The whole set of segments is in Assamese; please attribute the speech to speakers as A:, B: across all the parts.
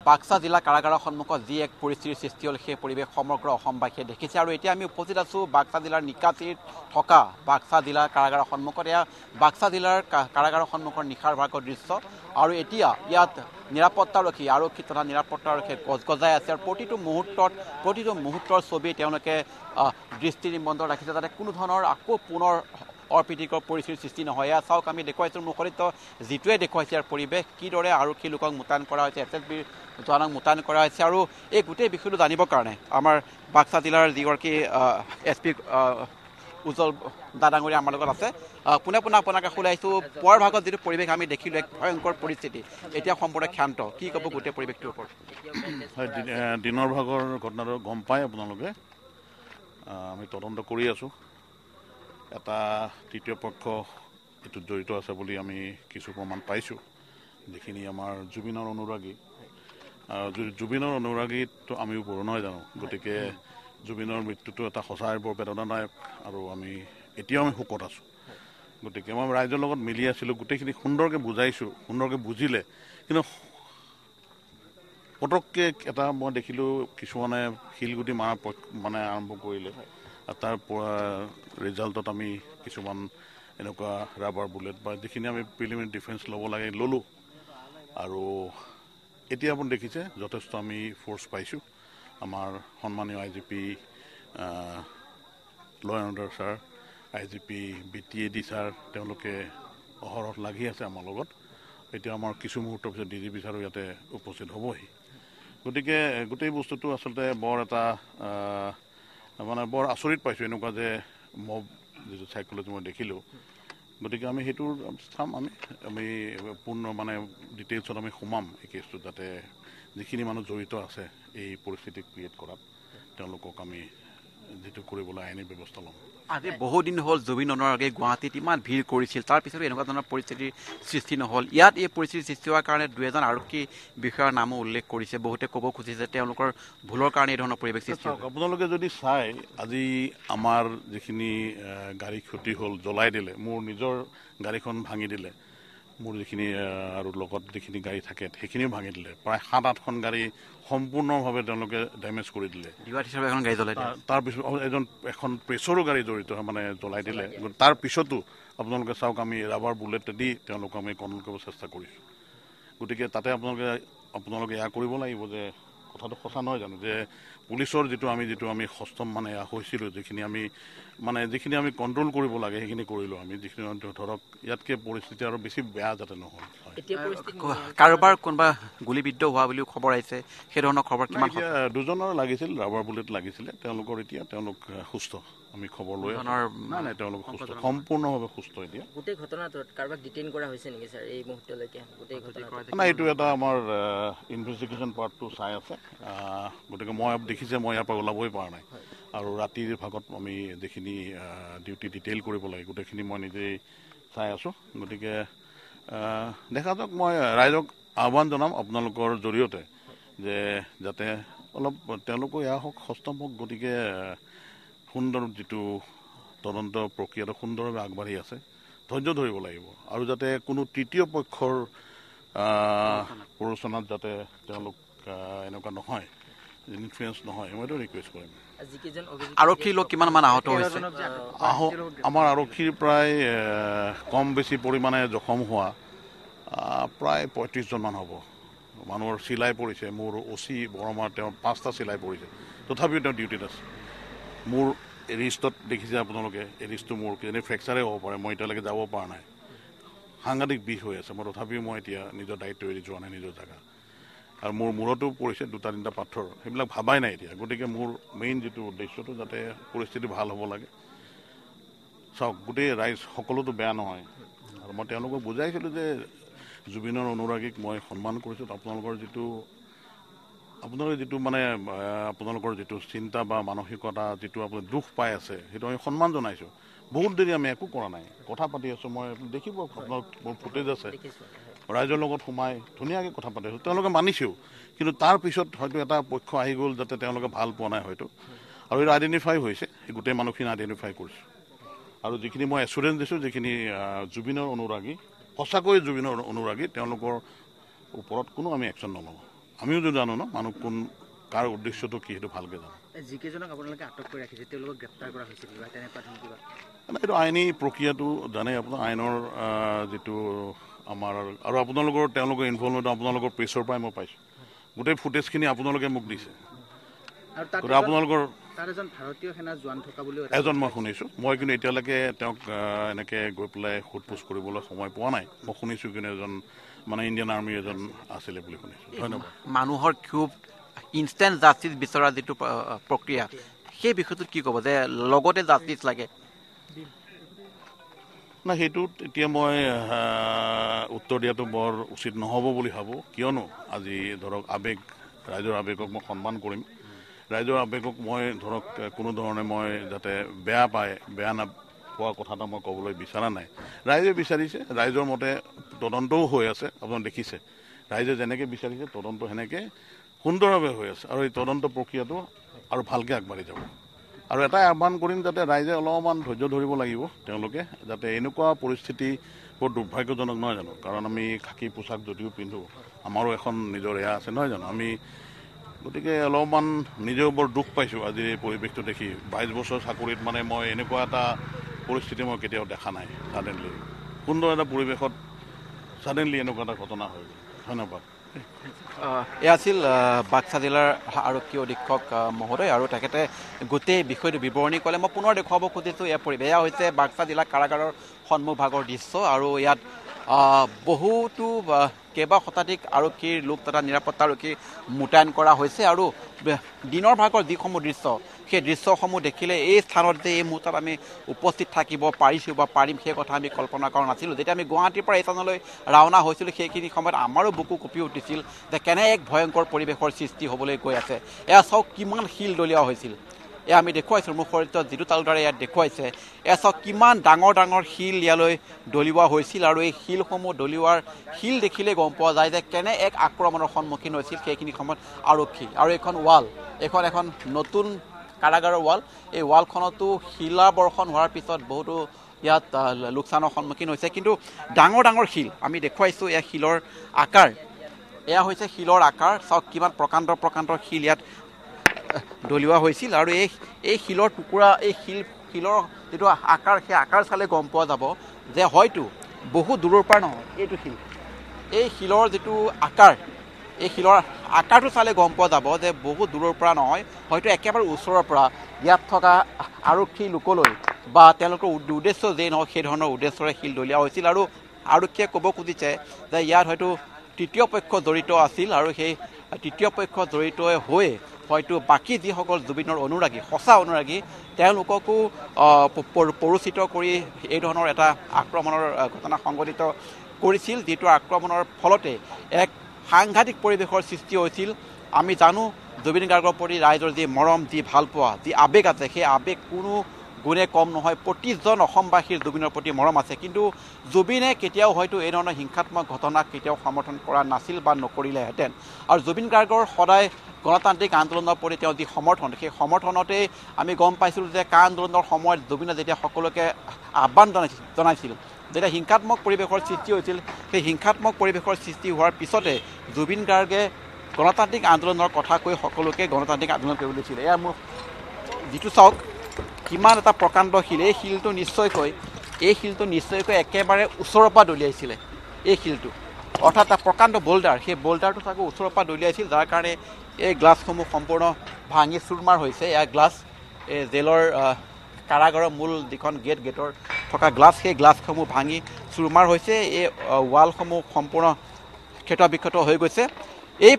A: বাক্সা জিলা কাৰাগাৰৰ সন্মুখত যি এক পৰিস্থিতিৰ সৃষ্টি হ'ল সেই পৰিৱেশ সমগ্ৰ অসমবাসীয়ে দেখিছে আৰু এতিয়া আমি উপস্থিত আছোঁ বাক্সা জিলাৰ নিকাচিত থকা বাক্সা জিলা কাৰাগাৰৰ সন্মুখত। এয়া বাক্সা জিলাৰ কাৰাগাৰৰ সন্মুখৰ নিশাৰ ভাগৰ দৃশ্য আৰু এতিয়া ইয়াত আৰক্ষী তথা নিৰাপত্তাৰক্ষীয়ে গজগজাই আছে আৰু প্ৰতিটো মুহূৰ্তৰ ছবি তেওঁলোকে দৃষ্টি নিবদ্ধ ৰাখিছে যাতে কোনো ধৰণৰ আকৌ পুনৰ অপ্ৰীতিকৰ পৰিস্থিতিৰ সৃষ্টি নহয়। এয়া চাওক, আমি দেখুৱাইছোঁ মুখৰিত যিটোৱে দেখুৱাইছে ইয়াৰ পৰিৱেশ কিদৰে আৰক্ষী লোকক মোতায়েন কৰা হৈছে, SSBৰ জোৱানক মোতায়েন কৰা হৈছে। আৰু এই গোটেই বিষয়টো জানিবৰ কাৰণে আমাৰ বাক্সা জিলাৰ যিগৰাকী SP উজ্জ্বল দাদাঙৰীয়া আমাৰ লগত আছে। পোনে আপোনাক কাষলৈ আহিছোঁ। পুৱাৰ ভাগত যিটো পৰিৱেশ আমি দেখিলোঁ, এক ভয়ংকৰ পৰিস্থিতি, এতিয়া সম্পূৰ্ণ ক্ষান্ত, কি ক'ব গোটেই পৰিৱেশটোৰ ওপৰত?
B: হয়, দিনৰ ভাগৰ ঘটনাটো গম পায় আপোনালোকে। আমি তদন্ত কৰি আছোঁ। এটা তৃতীয় পক্ষ এইটোত জড়িত আছে বুলি আমি কিছু প্ৰমাণ পাইছোঁ, যিখিনি আমাৰ জুবিনৰ অনুৰাগীতো আমিও পঢ়ো নহয় জানো। গতিকে জুবিনৰ মৃত্যুটো এটা সঁচাই বৰ বেদনাদায়ক আৰু এতিয়াও আমি শোকত আছোঁ। গতিকে মই ৰাইজৰ লগত মিলি আছিলোঁ, গোটেইখিনি সুন্দৰকৈ বুজাইছোঁ, সুন্দৰকৈ বুজিলে। কিন্তু পটককৈ এটা মই দেখিলোঁ কিছুমানে শিলগুটি মাৰা আৰম্ভ কৰিলে। তাৰ ৰিজাল্টত আমি কিছুমান এনেকুৱা ৰাবাৰ বুলেট বা যিখিনি আমি প্ৰিলিমিনাৰী ডিফেন্স ল'ব লাগে ল'লোঁ। আৰু এতিয়া আপুনি দেখিছে যথেষ্ট আমি ফ'ৰ্চ পাইছোঁ। আমাৰ সন্মানীয় IGP ল and order sir, IGP BTAD sir, তেওঁলোকে অহৰহ লাগি আছে আমাৰ লগত। এতিয়া আমাৰ কিছু মুহূৰ্তৰ পিছত DGP ছাৰো ইয়াতে উপস্থিত হ'বহি। গতিকে গোটেই বস্তুটো আচলতে বৰ এটা বৰ আচৰিত পাইছোঁ, এনেকুৱা যে মব যিটো চাইক'লজি মই দেখিলোঁ। গতিকে আমি সেইটোৰ চাম, আমি পূৰ্ণ ডিটেইলছত আমি সোমাম এই কেছটোত, যাতে যিখিনি মানুহ জড়িত আছে এই পৰিস্থিতি ক্ৰিয়েট কৰাত তেওঁলোকক আমি যিটো কৰিবলৈ আইনী ব্যৱস্থা ল'ম।
A: আজি বহুদিন হ'ল জুবিন অনুৰাগী গুৱাহাটীত ইমান ভিৰ কৰিছিল, তাৰপিছতো এনেকুৱা ধৰণৰ পৰিস্থিতিৰ সৃষ্টি নহ'ল। ইয়াত এই পৰিস্থিতিৰ সৃষ্টি হোৱাৰ কাৰণে 2-এজন আৰক্ষী বিষয়াৰ নামো উল্লেখ কৰিছে। বহুতে ক'ব খুজিছে তেওঁলোকৰ ভুলৰ কাৰণে এই ধৰণৰ পৰিৱেশ সৃষ্টি হ'ল।
B: আপোনালোকে যদি চাই, আজি আমাৰ যিখিনি গাড়ী ক্ষতি হ'ল, জ্বলাই দিলে, মোৰ নিজৰ গাড়ীখন ভাঙি দিলে, মোৰ যিখিনি আৰু লগত যিখিনি গাড়ী থাকে সেইখিনিও ভাঙি দিলে। প্ৰায় 7-8খন গাড়ী সম্পূৰ্ণভাৱে তেওঁলোকে ডেমেজ কৰি দিলে।
A: এখন গাড়ী জ্বলাই
B: তাৰপিছত এখন প্ৰেছৰো গাড়ী জড়িত জ্বলাই দিলে। তাৰ পিছতো আপোনালোকে চাওক, আমি ৰাবাৰ বুলেটেদি তেওঁলোকক আমি কণ্ট্ৰল কৰিব চেষ্টা কৰিছোঁ। গতিকে তাতে আপোনালোকে এয়া কৰিব লাগিব যে কথাটো সঁচা নহয় জানো, যে পুলিচৰ যিটো আমি সষ্টম হৈছিলোঁ, যিখিনি আমি কণ্ট্ৰল কৰিব লাগে সেইখিনি কৰিলোঁ। আমি যিখিনি ধৰক ইয়াতকৈ পৰিস্থিতি আৰু বেছি বেয়া যাতে নহয়।
A: কাৰোবাৰ কোনোবা গুলীবিদ্ধ হোৱা বুলিও খবৰ আহিছে, সেই ধৰণৰ খবৰ কিমান?
B: এতিয়া 2জনৰ লাগিছিল, ৰাবাৰ বুলেট লাগিছিলে। তেওঁলোক সুস্থ, আমি খবৰ লৈ নাই, তেওঁলোক সুস্থ, সম্পূৰ্ণভাৱে সুস্থ। এতিয়া
C: গোটেই ঘটনাটোত কাৰোবাক ডিটেইন কৰা হৈছে নেকি ছাৰ এই মুহূৰ্তলৈকে? গোটেই ঘটনাটো
B: এইটো এটা আমাৰ ইনভেষ্টিগেশ্যন পাৰ্টটো চাই আছে। গতিকে মই দেখিছে মই ইয়াৰ পৰা ওলাবই পৰা নাই। আৰু ৰাতিৰ ভাগত আমি যিখিনি ডিউটি ডিটেইল কৰিব লাগে গোটেইখিনি মই নিজেই চাই আছোঁ। গতিকে দেখা যাওক, মই ৰাইজক আহ্বান জনাম আপোনালোকৰ জৰিয়তে যে যাতে অলপ তেওঁলোকো এয়া হওক, সষ্টম হওক। গতিকে সুন্দৰ যিটো তদন্ত প্ৰক্ৰিয়াটো সুন্দৰভাৱে আগবাঢ়ি আছে, ধৈৰ্য ধৰিব লাগিব। আৰু যাতে কোনো তৃতীয় পক্ষৰ প্ৰৰোচনাত যাতে তেওঁলোক এনেকুৱা নহয়, ইনফ্লুৱেঞ্চ নহয়, মইতো ৰিকুৱেষ্ট কৰিম।
A: আৰক্ষীৰ লোক কিমানমান আহত হৈছে?
B: আমাৰ আৰক্ষীৰ প্ৰায় কম বেছি পৰিমাণে জখম হোৱা প্ৰায় 35জনমান হ'ব। মানুহৰ চিলাই পৰিছে। মোৰ OC বৰমাৰ তেওঁৰ 5টা চিলাই পৰিছে, তথাপিও তেওঁ ডিউটিত আছে। মোৰ এৰিষ্টত দেখিছে আপোনালোকে, এৰিষ্টটো মোৰ কিজানি ফ্ৰেকচাৰে হ'ব পাৰে, মই এতিয়ালৈকে যাব পৰা নাই। সাংঘাতিক বিষ হৈ আছে, তথাপিও মই এতিয়া নিজৰ দায়িত্ব এৰি যোৱা নাই নিজৰ জেগা। আৰু মোৰ মূৰতো পৰিছে 2-3টা পাথৰ, সেইবিলাক ভাবাই নাই এতিয়া। গতিকে মোৰ মেইন যিটো উদ্দেশ্যটো যাতে পৰিস্থিতি ভাল হ'ব লাগে। চাওক, গোটেই ৰাইজ সকলোতো বেয়া নহয়। আৰু মই তেওঁলোকক বুজাইছিলোঁ যে জুবিনৰ অনুৰাগীক মই সন্মান কৰিছোঁ। আপোনালোকৰ যিটো চিন্তা বা মানসিকতা, যিটো আপুনি দুখ পাই আছে, সেইটো আমি সন্মান জনাইছোঁ। বহুত দেৰি আমি একো কৰা নাই, কথা পাতি আছোঁ। মই দেখিব, আপোনালোক মোৰ ফুটেজ আছে, ৰাইজৰ লগত সোমাই ধুনীয়াকৈ কথা পাতি আছোঁ। তেওঁলোকে মানিছেও, কিন্তু তাৰপিছত হয়তো এটা পক্ষ আহি গ'ল যাতে তেওঁলোকে ভাল পোৱা নাই হয়তো। আৰু এইটো আইডেণ্টিফাই হৈছে, গোটেই মানুহখিনি আইডেণ্টিফাই কৰিছোঁ। আৰু যিখিনি মই এচুৰেঞ্চ দিছোঁ, যিখিনি জুবিনৰ অনুৰাগী, সঁচাকৈ জুবিনৰ অনুৰাগী, তেওঁলোকৰ ওপৰত কোনো আমি একশ্যন নলওঁ। আমিও যদি জানো ন মানুহ কোন কাৰ উদ্দেশ্যটো কি সেইটো ভালকৈ জানো
A: যিকেইজনক আপোনালোকে আটক কৰি ৰাখিছে তেওঁলোকক গ্ৰেপ্তাৰ কৰা হৈছিল কিবা তেনেকুৱা ধৰণৰ কিবা
B: এইটো আইনী প্ৰক্ৰিয়াটো জানে আপোনাৰ আইনৰ যিটো আমাৰ আৰু আপোনালোকৰ তেওঁলোকৰ ইনভলভমেণ্ট আপোনালোকৰ প্ৰেছৰ পৰাই মই পাইছোঁ গোটেই ফুটেজখিনি আপোনালোকে মোক দিছে
A: আৰু
B: আপোনালোকৰ
A: তাৰ এজন ভাৰতীয় সেনা জোৱান থকা বুলিও
B: এজন মই শুনিছোঁ মই কিন্তু এতিয়ালৈকে তেওঁক এনেকৈ গৈ পেলাই সোধ পোছ কৰিবলৈ সময় পোৱা নাই মই শুনিছোঁ কিন্তু এজন মানে ইণ্ডিয়ান আৰ্মিৰ এজন আছিলে বুলি শুনিছোঁ ধন্যবাদ
A: মানুহৰ ক্ষোভ ইনষ্টেণ্ট জাষ্টিছ বিচৰা যিটো প্ৰক্ৰিয়া সেই বিষয়টোত কি ক'ব যে লগতে জাষ্টিছ লাগে
B: না সেইটোত এতিয়া মই উত্তৰ দিয়াটো বৰ উচিত নহ'ব বুলি ভাবোঁ কিয়নো আজি ধৰক ৰাইজৰ আৱেগক মই সন্মান কৰিম ৰাইজৰ আৱেগক মই ধৰক কোনো ধৰণে মই যাতে বেয়া নাপোৱা কথা এটা মই ক'বলৈ বিচৰা নাই ৰাইজে বিচাৰিছে ৰাইজৰ মতে তদন্তও হৈ আছে আপুনি দেখিছে ৰাইজে যেনেকৈ বিচাৰিছে তদন্ত সেনেকৈ সুন্দৰভাৱে হৈ আছে আৰু এই তদন্ত প্ৰক্ৰিয়াটো আৰু ভালকৈ আগবাঢ়ি যাব আৰু এটাই আহ্বান কৰিম যাতে ৰাইজে অলপমান ধৈৰ্য ধৰিব লাগিব তেওঁলোকে যাতে এনেকুৱা পৰিস্থিতি বৰ দুৰ্ভাগ্যজনক নহয় জানো কাৰণ আমি খাকী পোছাক যদিও পিন্ধোঁ আমাৰো এখন নিজৰ এয়া আছে নহয় জানো আমি গতিকে অলপমান নিজেও বৰ দুখ পাইছোঁ আজিৰ এই পৰিৱেশটো দেখি 22 বছৰ চাকৰিত মানে মই এনেকুৱা এটা পৰিস্থিতি মই কেতিয়াও দেখা নাই ছাডেনলি সুন্দৰ এটা পৰিৱেশত ছাডেনলি এনেকুৱা এটা ঘটনা হৈ গ'ল ধন্যবাদ
A: এয়া আছিল বাক্সা জিলাৰ আৰক্ষী অধীক্ষক মহোদয় আৰু তেখেতে গোটেই বিষয়টো বিৱৰণী ক'লে মই পুনৰ দেখুৱাব খুজিছোঁ এয়া পৰিৱেশ এয়া হৈছে বাক্সা জিলা কাৰাগাৰৰ সন্মুখভাগৰ দৃশ্য আৰু ইয়াত বহুতো কেইবা শতাধিক আৰক্ষীৰ লোক তথা নিৰাপত্তাৰক্ষী মোতায়েন কৰা হৈছে আৰু দিনৰ ভাগৰ যিসমূহ দৃশ্য সেই দৃশ্যসমূহ দেখিলে এই স্থানত যে এই মুহূৰ্তত আমি উপস্থিত থাকিব পাৰিছোঁ বা পাৰিম সেই কথা আমি কল্পনা কৰা নাছিলোঁ যেতিয়া আমি গুৱাহাটীৰ পৰা এই স্থানলৈ ৰাওনা হৈছিলোঁ সেইখিনি সময়ত আমাৰো বুকু কঁপি উঠিছিল যে কেনে এক ভয়ংকৰ পৰিৱেশৰ সৃষ্টি হ'বলৈ গৈ আছে এয়া চাওক কিমান শিল দলিওৱা হৈছিল এয়া আমি দেখুৱাইছোঁ মোৰ শৰীৰত যিটো তালুকাৰে ইয়াত দেখুৱাইছে এয়া চাওক কিমান ডাঙৰ ডাঙৰ শিল ইয়ালৈ দলিওৱা হৈছিল আৰু এই শিলসমূহ দলিওৱাৰ শিল দেখিলে গম পোৱা যায় যে কেনে এক আক্ৰমণৰ সন্মুখীন হৈছিল সেইখিনি সময়ত আৰক্ষী আৰু এখন ৱাল এখন নতুন কাৰাগাৰৰ ৱাল এই ৱালখনতো শিলা বৰ্ষণ হোৱাৰ পিছত বহুতো ইয়াত লোকচানৰ সন্মুখীন হৈছে কিন্তু ডাঙৰ ডাঙৰ শিল আমি দেখুৱাইছোঁ এয়া শিলৰ আকাৰ এয়া হৈছে শিলৰ আকাৰ চাওক কিমান প্ৰকাণ্ড শিল ইয়াত দলিওৱা হৈছিল আৰু এই শিলৰ টুকুৰা এই শিলৰ যিটো আকাৰ সেই আকাৰ চালে গম পোৱা যাব যে হয়তো বহু দূৰৰ পৰা নহয় এইটো শিল এই শিলৰ যিটো আকাৰ এই শিলৰ আকাৰটো চালে গম পোৱা যাব যে বহু দূৰৰ পৰা নহয় হয়তো একেবাৰে ওচৰৰ পৰা ইয়াত থকা আৰক্ষী লোকলৈ বা তেওঁলোকৰ উদ্দেশ্য যেই নহওক সেই ধৰণৰ উদ্দেশ্যৰে শিল দলিওৱা হৈছিল আৰু আৰক্ষীয়ে ক'ব খুজিছে যে ইয়াত হয়তো তৃতীয় পক্ষ জড়িত আছিল আৰু সেই তৃতীয় পক্ষ জড়িত হৈ হয়তো বাকী যিসকল জুবিনৰ অনুৰাগী সঁচা অনুৰাগী তেওঁলোককো পৰিচিত কৰি এই ধৰণৰ এটা আক্ৰমণৰ ঘটনা সংঘটিত কৰিছিল যিটো আক্ৰমণৰ ফলতে এক সাংঘাতিক পৰিৱেশৰ সৃষ্টি হৈছিল আমি জানো জুবিন গাৰ্গৰ প্ৰতি ৰাইজৰ যি মৰম যি ভালপোৱা যি আৱেগ আছে সেই আৱেগ কোনো গুণে কম নহয় প্ৰতিজন অসমবাসীৰ জুবিনৰ প্ৰতি মৰম আছে কিন্তু জুবিনে কেতিয়াও হয়তো এই ধৰণৰ হিংসাত্মক ঘটনাক কেতিয়াও সমৰ্থন কৰা নাছিল বা নকৰিলেহেঁতেন আৰু জুবিন গাৰ্গৰ সদায় গণতান্ত্ৰিক আন্দোলনৰ প্ৰতি তেওঁ যি সমৰ্থন সেই সমৰ্থনতেই আমি গম পাইছিলোঁ যে কা আন্দোলনৰ সময়ত জুবিনে যেতিয়া সকলোকে আহ্বান জনাইছিল যেতিয়া হিংসাত্মক পৰিৱেশৰ সৃষ্টি হৈছিল সেই হিংসাত্মক পৰিৱেশৰ সৃষ্টি হোৱাৰ পিছতে জুবিন গাৰ্গে গণতান্ত্ৰিক আন্দোলনৰ কথা কৈ সকলোকে গণতান্ত্ৰিক আন্দোলন কৰিবলৈ দিছিল এয়া মোৰ যিটো চাওক কিমান এটা প্ৰকাণ্ড শিল এই শিলটো নিশ্চয়কৈ একেবাৰে ওচৰৰ পৰা দলিয়াইছিলে এই শিলটো অৰ্থাৎ এটা প্ৰকাণ্ড বোল্ডাৰ সেই বোল্ডাৰটো চাগৈ ওচৰৰ পৰা দলিয়াইছিল যাৰ কাৰণে এই গ্লাছসমূহ সম্পূৰ্ণ ভাঙি চুৰমাৰ হৈছে এয়া গ্লাছ এই জেলৰ কাৰাগাৰৰ মূল যিখন গেটৰ থকা গ্লাছ সেই গ্লাছসমূহ ভাঙি চুৰমাৰ হৈছে এই ৱালসমূহ সম্পূৰ্ণ ক্ষত বিক্ষত হৈ গৈছে এই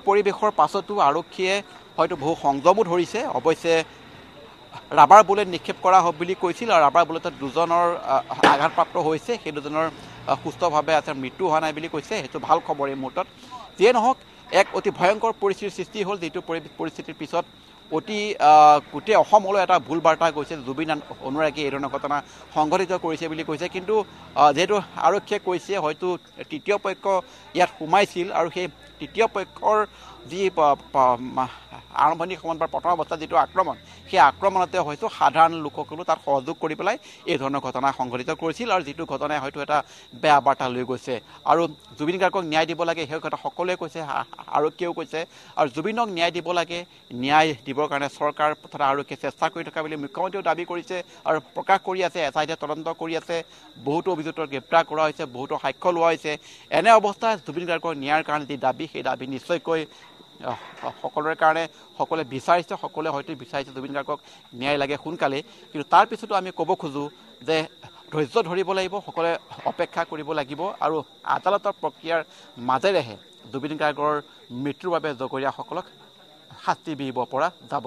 A: পৰিৱেশৰ পাছতো আৰক্ষীয়ে হয়তো বহু সংযমো ধৰিছে অৱশ্যে ৰাবাৰ বুলেট নিক্ষেপ কৰা হ'ব বুলি কৈছিল আৰু ৰাবাৰ বুলেটত দুজনৰ আঘাতপ্ৰাপ্ত হৈছে সেই দুজনৰ সুস্থভাৱে আছে মৃত্যু হোৱা নাই বুলি কৈছে সেইটো ভাল খবৰ এই মুহূৰ্তত যিয়ে নহওক এক অতি ভয়ংকৰ পৰিস্থিতিৰ সৃষ্টি হ'ল যিটো পৰিস্থিতিৰ পিছত অতি গোটেই অসমলৈ এটা ভুল বাৰ্তা গৈছে জুবিন অনুৰাগীয়ে এই ধৰণৰ ঘটনা সংঘটিত কৰিছে বুলি কৈছে কিন্তু যিহেতু আৰক্ষীয়ে কৈছে হয়তো তৃতীয় পক্ষ ইয়াত সোমাইছিল আৰু সেই তৃতীয় পক্ষৰ যি আৰম্ভণি সময়ত বা প্ৰথম অৱস্থাত যিটো আক্ৰমণ সেই আক্ৰমণতে হয়তো সাধাৰণ লোকসকলো তাত সহযোগ কৰি পেলাই এই ধৰণৰ ঘটনা সংঘটিত কৰিছিল আৰু যিটো ঘটনাই হয়তো এটা বেয়া বাৰ্তা লৈ গৈছে আৰু জুবিন গাৰ্গক ন্যায় দিব লাগে সেই কথা সকলোৱে কৈছে আৰক্ষীয়েও কৈছে আৰু জুবিনক ন্যায় দিব লাগে ন্যায় দিবৰ কাৰণে চৰকাৰ তথা আৰক্ষীয়ে চেষ্টা কৰি থকা বুলি মুখ্যমন্ত্ৰীয়েও দাবী কৰিছে আৰু প্ৰকাশ কৰি আছে SIT তদন্ত কৰি আছে বহুতো অভিযুক্তক গ্ৰেপ্তাৰ কৰা হৈছে বহুতো সাক্ষ্য লোৱা হৈছে এনে অৱস্থাত জুবিন গাৰ্গৰ ন্যায়ৰ কাৰণে যি দাবী সেই দাবী নিশ্চয়কৈ সকলোৰে কাৰণে সকলোৱে বিচাৰিছে সকলোৱে হয়তো বিচাৰিছে জুবিন গাৰ্গক ন্যায় লাগে সোনকালে কিন্তু তাৰ পিছতো আমি ক'ব খোজোঁ যে ধৈৰ্য ধৰিব লাগিব সকলোৱে অপেক্ষা কৰিব লাগিব আৰু আদালতৰ প্ৰক্ৰিয়াৰ মাজেৰেহে জুবিন গাৰ্গৰ মৃত্যুৰ বাবে জগৰীয়াসকলক শাস্তি বিহিব পৰা যাব